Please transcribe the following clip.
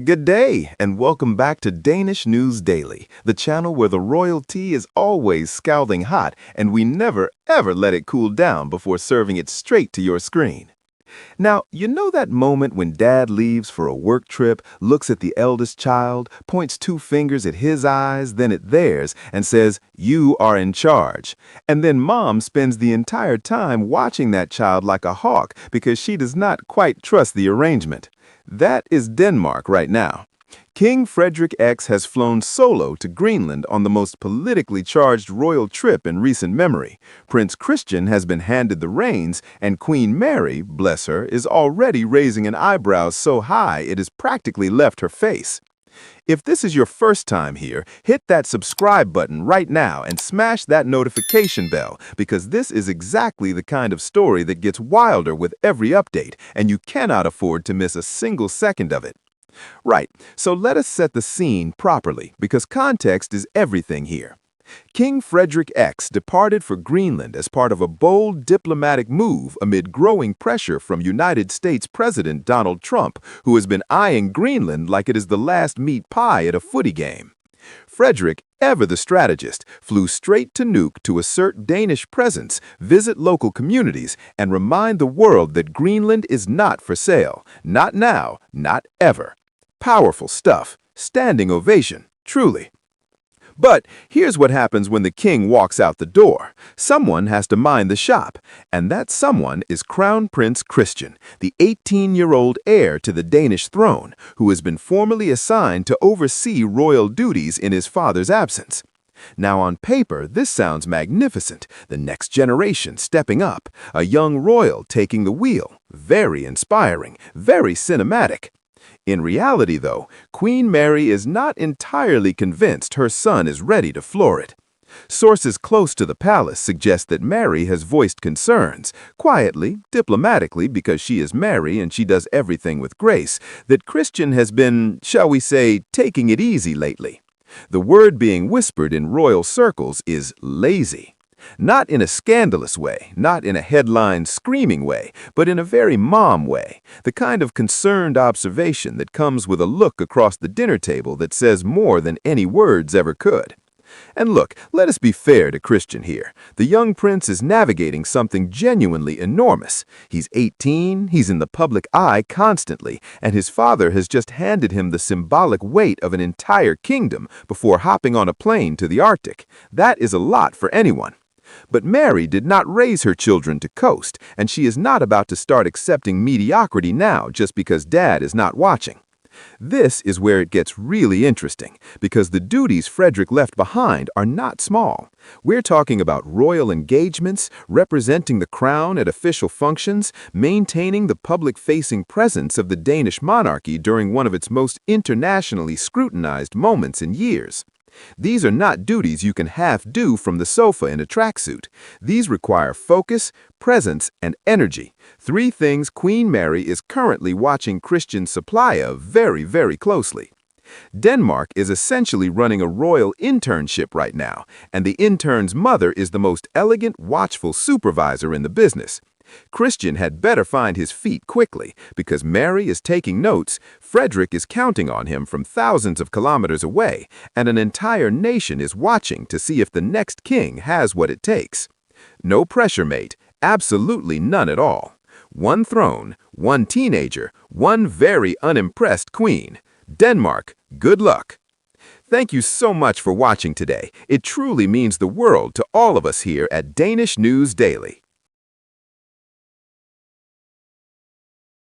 Good day, and welcome back to Danish News Daily, the channel where the royalty is always scalding hot and we never ever let it cool down before serving it straight to your screen. Now, you know that moment when dad leaves for a work trip, looks at the eldest child, points two fingers at his eyes, then at theirs, and says, "You are in charge." And then mom spends the entire time watching that child like a hawk because she does not quite trust the arrangement. That is Denmark right now. King Frederik X has flown solo to Greenland on the most politically charged royal trip in recent memory. Prince Christian has been handed the reins, and Queen Mary, bless her, is already raising an eyebrow so high it has practically left her face. If this is your first time here, hit that subscribe button right now and smash that notification bell, because this is exactly the kind of story that gets wilder with every update, and you cannot afford to miss a single second of it. Right, so let us set the scene properly, because context is everything here. King Frederik X departed for Greenland as part of a bold diplomatic move amid growing pressure from United States President Donald Trump, who has been eyeing Greenland like it is the last meat pie at a footy game. Frederik, ever the strategist, flew straight to Nuuk to assert Danish presence, visit local communities, and remind the world that Greenland is not for sale. Not now, not ever. Powerful stuff. Standing ovation, truly. But here's what happens when the king walks out the door. Someone has to mind the shop, and that someone is Crown Prince Christian, the 18-year-old heir to the Danish throne, who has been formally assigned to oversee royal duties in his father's absence. Now, on paper, this sounds magnificent, the next generation stepping up, a young royal taking the wheel. Very inspiring, very cinematic. In reality, though, Queen Mary is not entirely convinced her son is ready to floor it. Sources close to the palace suggest that Mary has voiced concerns, quietly, diplomatically, because she is Mary and she does everything with grace, that Christian has been, shall we say, taking it easy lately. The word being whispered in royal circles is lazy. Not in a scandalous way, not in a headline screaming way, but in a very mom way, the kind of concerned observation that comes with a look across the dinner table that says more than any words ever could. And look, let us be fair to Christian here. The young prince is navigating something genuinely enormous. He's 18, he's in the public eye constantly, and his father has just handed him the symbolic weight of an entire kingdom before hopping on a plane to the Arctic. That is a lot for anyone. But Mary did not raise her children to coast, and she is not about to start accepting mediocrity now just because dad is not watching. This is where it gets really interesting, because the duties Frederik left behind are not small. We're talking about royal engagements, representing the crown at official functions, maintaining the public-facing presence of the Danish monarchy during one of its most internationally scrutinized moments in years. These are not duties you can half do from the sofa in a tracksuit. These require focus, presence, and energy, three things Queen Mary is currently watching Christian's supply of very, very closely. Denmark is essentially running a royal internship right now, and the intern's mother is the most elegant, watchful supervisor in the business. Christian had better find his feet quickly, because Mary is taking notes, Frederik is counting on him from thousands of kilometers away, and an entire nation is watching to see if the next king has what it takes. No pressure, mate. Absolutely none at all. One throne, one teenager, one very unimpressed queen. Denmark, good luck. Thank you so much for watching today. It truly means the world to all of us here at Danish News Daily.